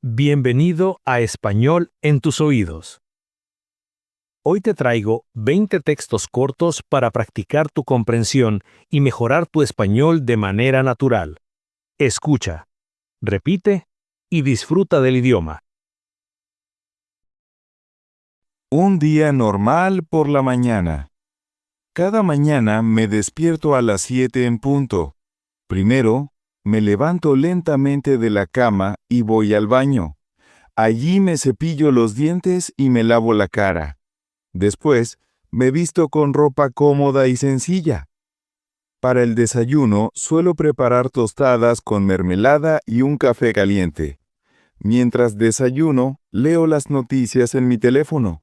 Bienvenido a Español en tus oídos. Hoy te traigo 20 textos cortos para practicar tu comprensión y mejorar tu español de manera natural. Escucha, repite y disfruta del idioma. Un día normal por la mañana. Cada mañana me despierto a las 7 en punto. Primero, me levanto lentamente de la cama y voy al baño. Allí me cepillo los dientes y me lavo la cara. Después, me visto con ropa cómoda y sencilla. Para el desayuno, suelo preparar tostadas con mermelada y un café caliente. Mientras desayuno, leo las noticias en mi teléfono.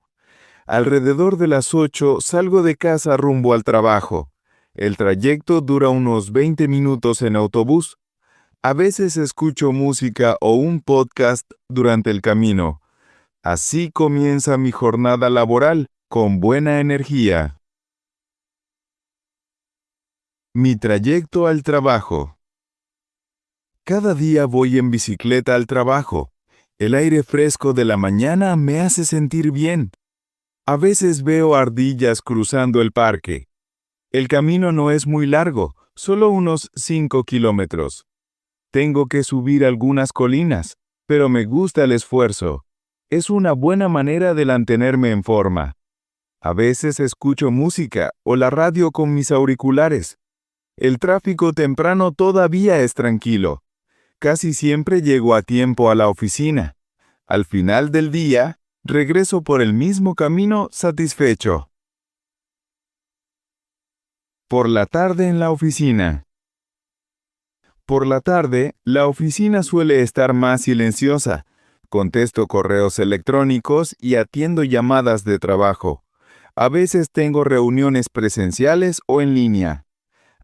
Alrededor de las 8 salgo de casa rumbo al trabajo. El trayecto dura unos 20 minutos en autobús. A veces escucho música o un podcast durante el camino. Así comienza mi jornada laboral, con buena energía. Mi trayecto al trabajo. Cada día voy en bicicleta al trabajo. El aire fresco de la mañana me hace sentir bien. A veces veo ardillas cruzando el parque. El camino no es muy largo, solo unos 5 kilómetros. Tengo que subir algunas colinas, pero me gusta el esfuerzo. Es una buena manera de mantenerme en forma. A veces escucho música o la radio con mis auriculares. El tráfico temprano todavía es tranquilo. Casi siempre llego a tiempo a la oficina. Al final del día, regreso por el mismo camino satisfecho. Por la tarde en la oficina. Por la tarde, la oficina suele estar más silenciosa. Contesto correos electrónicos y atiendo llamadas de trabajo. A veces tengo reuniones presenciales o en línea.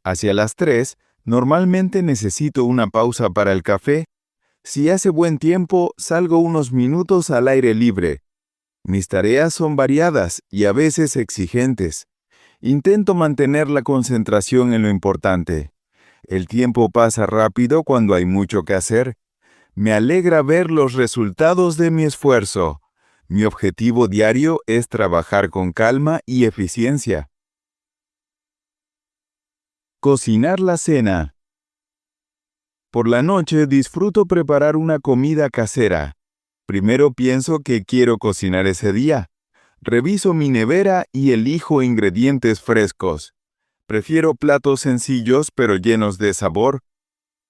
Hacia las 3, normalmente necesito una pausa para el café. Si hace buen tiempo, salgo unos minutos al aire libre. Mis tareas son variadas y a veces exigentes. Intento mantener la concentración en lo importante. El tiempo pasa rápido cuando hay mucho que hacer. Me alegra ver los resultados de mi esfuerzo. Mi objetivo diario es trabajar con calma y eficiencia. Cocinar la cena. Por la noche disfruto preparar una comida casera. Primero pienso que quiero cocinar ese día. Reviso mi nevera y elijo ingredientes frescos. Prefiero platos sencillos pero llenos de sabor.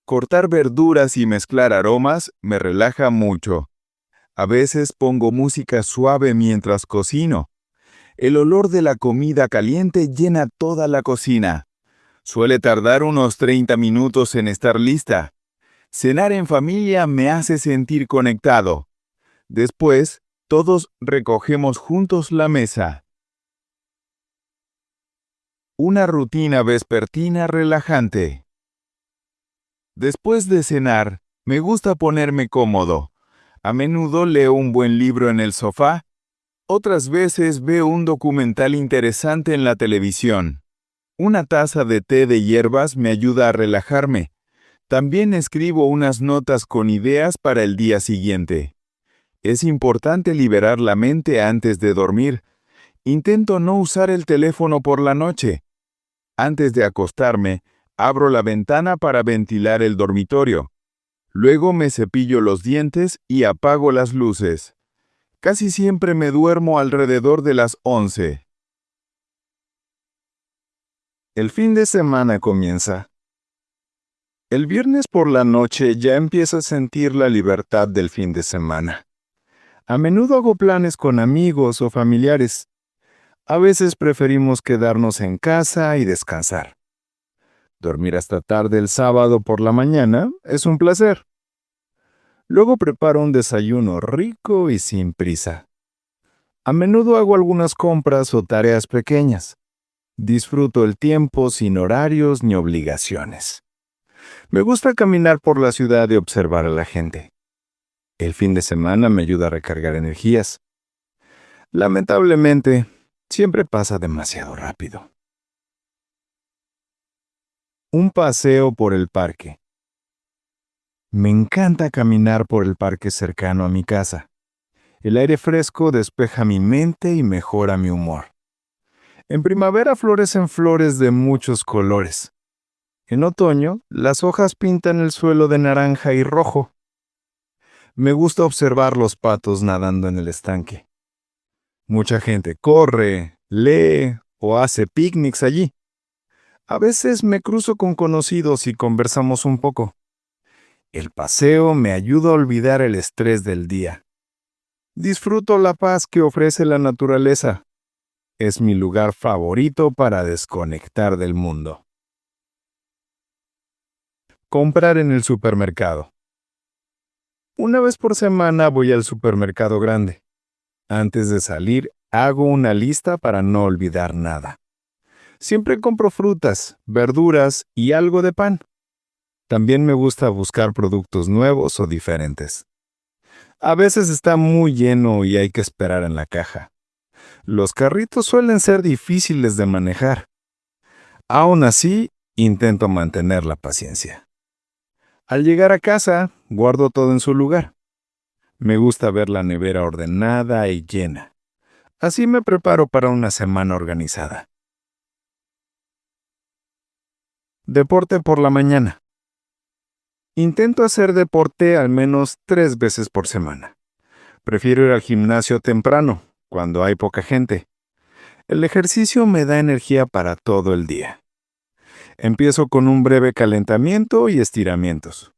Cortar verduras y mezclar aromas me relaja mucho. A veces pongo música suave mientras cocino. El olor de la comida caliente llena toda la cocina. Suele tardar unos 30 minutos en estar lista. Cenar en familia me hace sentir conectado. Después, todos recogemos juntos la mesa. Una rutina vespertina relajante. Después de cenar, me gusta ponerme cómodo. A menudo leo un buen libro en el sofá. Otras veces veo un documental interesante en la televisión. Una taza de té de hierbas me ayuda a relajarme. También escribo unas notas con ideas para el día siguiente. Es importante liberar la mente antes de dormir. Intento no usar el teléfono por la noche. Antes de acostarme, abro la ventana para ventilar el dormitorio. Luego me cepillo los dientes y apago las luces. Casi siempre me duermo alrededor de las 11. El fin de semana comienza. El viernes por la noche ya empiezo a sentir la libertad del fin de semana. A menudo hago planes con amigos o familiares. A veces preferimos quedarnos en casa y descansar. Dormir hasta tarde el sábado por la mañana es un placer. Luego preparo un desayuno rico y sin prisa. A menudo hago algunas compras o tareas pequeñas. Disfruto el tiempo sin horarios ni obligaciones. Me gusta caminar por la ciudad y observar a la gente. El fin de semana me ayuda a recargar energías. Lamentablemente, siempre pasa demasiado rápido. Un paseo por el parque. Me encanta caminar por el parque cercano a mi casa. El aire fresco despeja mi mente y mejora mi humor. En primavera florecen flores de muchos colores. En otoño, las hojas pintan el suelo de naranja y rojo. Me gusta observar los patos nadando en el estanque. Mucha gente corre, lee o hace picnics allí. A veces me cruzo con conocidos y conversamos un poco. El paseo me ayuda a olvidar el estrés del día. Disfruto la paz que ofrece la naturaleza. Es mi lugar favorito para desconectar del mundo. Comprar en el supermercado. Una vez por semana voy al supermercado grande. Antes de salir, hago una lista para no olvidar nada. Siempre compro frutas, verduras y algo de pan. También me gusta buscar productos nuevos o diferentes. A veces está muy lleno y hay que esperar en la caja. Los carritos suelen ser difíciles de manejar. Aún así, intento mantener la paciencia. Al llegar a casa, guardo todo en su lugar. Me gusta ver la nevera ordenada y llena. Así me preparo para una semana organizada. Deporte por la mañana. Intento hacer deporte al menos 3 veces por semana. Prefiero ir al gimnasio temprano, cuando hay poca gente. El ejercicio me da energía para todo el día. Empiezo con un breve calentamiento y estiramientos.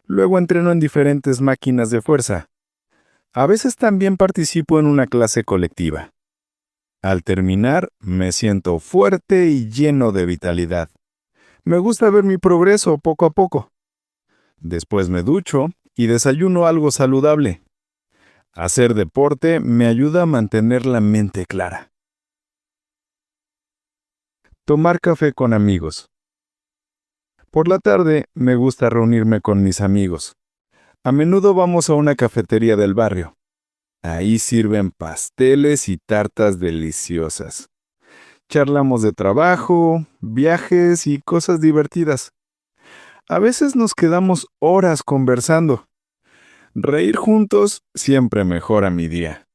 Luego entreno en diferentes máquinas de fuerza. A veces también participo en una clase colectiva. Al terminar, me siento fuerte y lleno de vitalidad. Me gusta ver mi progreso poco a poco. Después me ducho y desayuno algo saludable. Hacer deporte me ayuda a mantener la mente clara. Tomar café con amigos. Por la tarde me gusta reunirme con mis amigos. A menudo vamos a una cafetería del barrio. Ahí sirven pasteles y tartas deliciosas. Charlamos de trabajo, viajes y cosas divertidas. A veces nos quedamos horas conversando. Reír juntos siempre mejora mi día.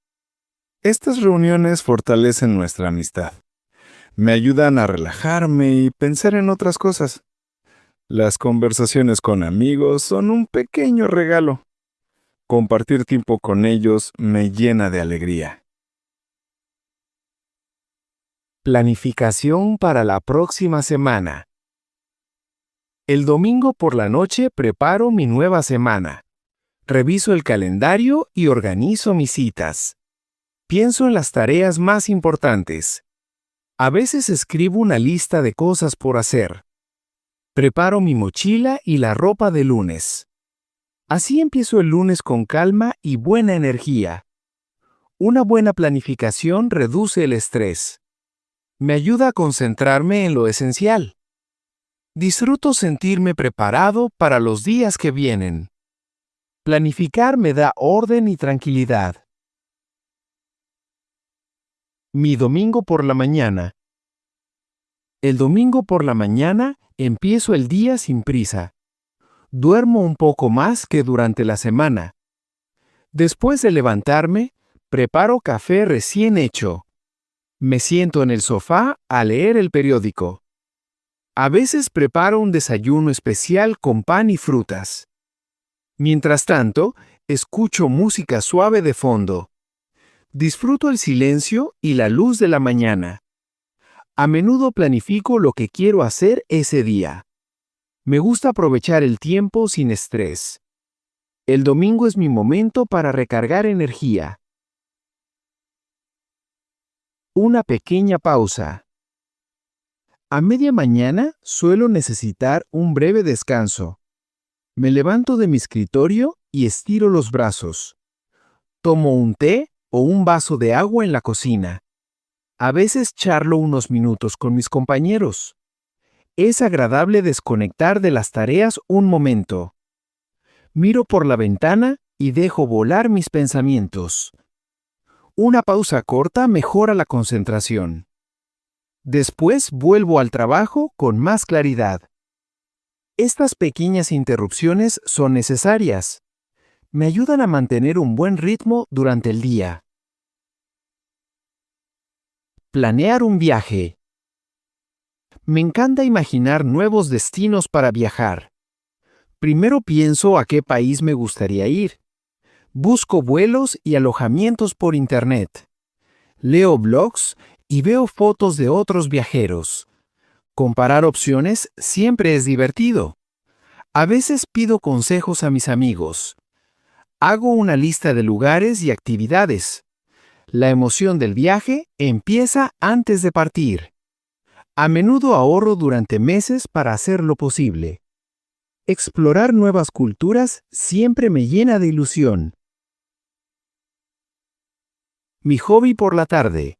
Estas reuniones fortalecen nuestra amistad. Me ayudan a relajarme y pensar en otras cosas. Las conversaciones con amigos son un pequeño regalo. Compartir tiempo con ellos me llena de alegría. Planificación para la próxima semana. El domingo por la noche preparo mi nueva semana. Reviso el calendario y organizo mis citas. Pienso en las tareas más importantes. A veces escribo una lista de cosas por hacer. Preparo mi mochila y la ropa de lunes. Así empiezo el lunes con calma y buena energía. Una buena planificación reduce el estrés. Me ayuda a concentrarme en lo esencial. Disfruto sentirme preparado para los días que vienen. Planificar me da orden y tranquilidad. Mi domingo por la mañana. El domingo por la mañana empiezo el día sin prisa. Duermo un poco más que durante la semana. Después de levantarme, preparo café recién hecho. Me siento en el sofá a leer el periódico. A veces preparo un desayuno especial con pan y frutas. Mientras tanto, escucho música suave de fondo. Disfruto el silencio y la luz de la mañana. A menudo planifico lo que quiero hacer ese día. Me gusta aprovechar el tiempo sin estrés. El domingo es mi momento para recargar energía. Una pequeña pausa. A media mañana suelo necesitar un breve descanso. Me levanto de mi escritorio y estiro los brazos. Tomo un té o un vaso de agua en la cocina. A veces charlo unos minutos con mis compañeros. Es agradable desconectar de las tareas un momento. Miro por la ventana y dejo volar mis pensamientos. Una pausa corta mejora la concentración. Después vuelvo al trabajo con más claridad. Estas pequeñas interrupciones son necesarias. Me ayudan a mantener un buen ritmo durante el día. Planear un viaje. Me encanta imaginar nuevos destinos para viajar. Primero pienso a qué país me gustaría ir. Busco vuelos y alojamientos por Internet. Leo blogs y veo fotos de otros viajeros. Comparar opciones siempre es divertido. A veces pido consejos a mis amigos. Hago una lista de lugares y actividades. La emoción del viaje empieza antes de partir. A menudo ahorro durante meses para hacerlo posible. Explorar nuevas culturas siempre me llena de ilusión. Mi hobby por la tarde.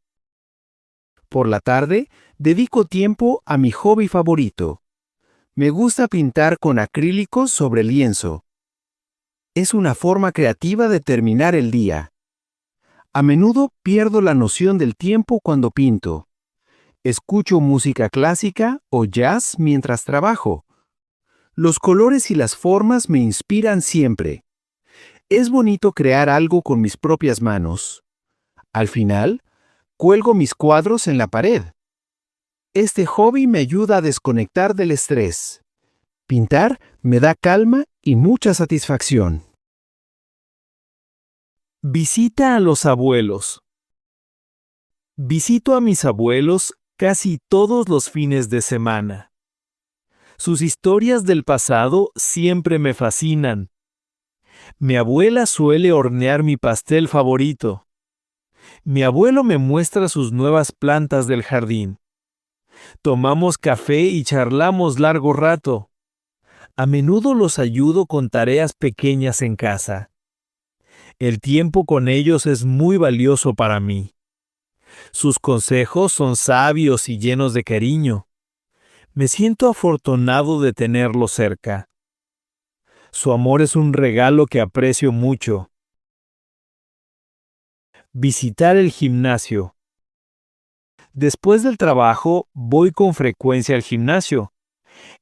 Por la tarde, dedico tiempo a mi hobby favorito. Me gusta pintar con acrílicos sobre lienzo. Es una forma creativa de terminar el día. A menudo pierdo la noción del tiempo cuando pinto. Escucho música clásica o jazz mientras trabajo. Los colores y las formas me inspiran siempre. Es bonito crear algo con mis propias manos. Al final, cuelgo mis cuadros en la pared. Este hobby me ayuda a desconectar del estrés. Pintar me da calma y mucha satisfacción. Visita a los abuelos. Visito a mis abuelos casi todos los fines de semana. Sus historias del pasado siempre me fascinan. Mi abuela suele hornear mi pastel favorito. Mi abuelo me muestra sus nuevas plantas del jardín. Tomamos café y charlamos largo rato. A menudo los ayudo con tareas pequeñas en casa. El tiempo con ellos es muy valioso para mí. Sus consejos son sabios y llenos de cariño. Me siento afortunado de tenerlos cerca. Su amor es un regalo que aprecio mucho. Visitar el gimnasio. Después del trabajo, voy con frecuencia al gimnasio.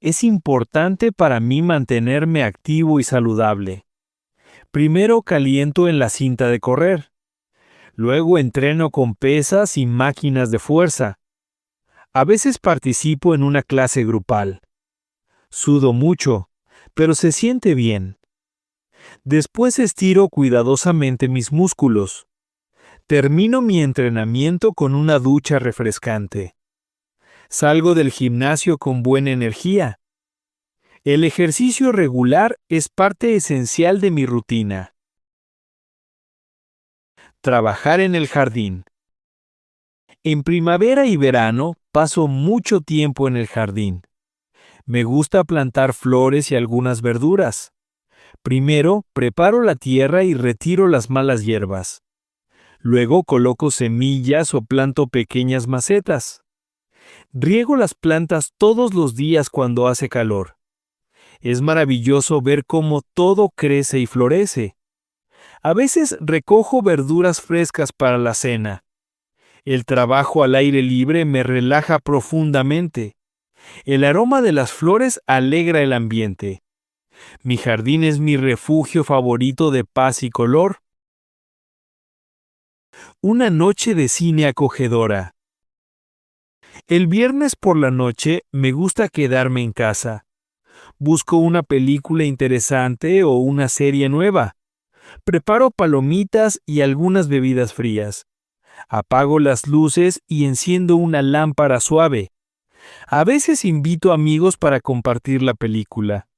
Es importante para mí mantenerme activo y saludable. Primero caliento en la cinta de correr. Luego entreno con pesas y máquinas de fuerza. A veces participo en una clase grupal. Sudo mucho, pero se siente bien. Después estiro cuidadosamente mis músculos. Termino mi entrenamiento con una ducha refrescante. Salgo del gimnasio con buena energía. El ejercicio regular es parte esencial de mi rutina. Trabajar en el jardín. En primavera y verano paso mucho tiempo en el jardín. Me gusta plantar flores y algunas verduras. Primero, preparo la tierra y retiro las malas hierbas. Luego coloco semillas o planto pequeñas macetas. Riego las plantas todos los días cuando hace calor. Es maravilloso ver cómo todo crece y florece. A veces recojo verduras frescas para la cena. El trabajo al aire libre me relaja profundamente. El aroma de las flores alegra el ambiente. Mi jardín es mi refugio favorito de paz y color. Una noche de cine acogedora. El viernes por la noche me gusta quedarme en casa. Busco una película interesante o una serie nueva. Preparo palomitas y algunas bebidas frías. Apago las luces y enciendo una lámpara suave. A veces invito amigos para compartir la película.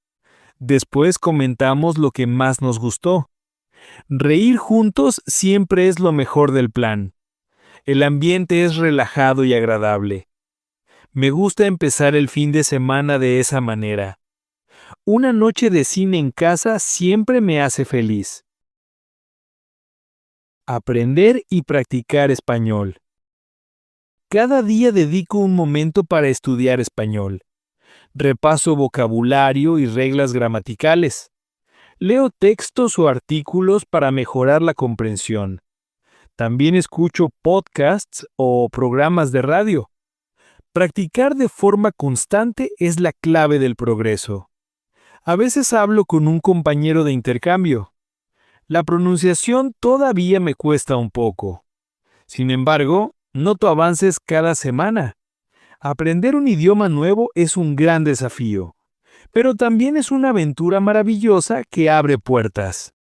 Después comentamos lo que más nos gustó. Reír juntos siempre es lo mejor del plan. El ambiente es relajado y agradable. Me gusta empezar el fin de semana de esa manera. Una noche de cine en casa siempre me hace feliz. Aprender y practicar español. Cada día dedico un momento para estudiar español. Repaso vocabulario y reglas gramaticales. Leo textos o artículos para mejorar la comprensión. También escucho podcasts o programas de radio. Practicar de forma constante es la clave del progreso. A veces hablo con un compañero de intercambio. La pronunciación todavía me cuesta un poco. Sin embargo, noto avances cada semana. Aprender un idioma nuevo es un gran desafío, pero también es una aventura maravillosa que abre puertas.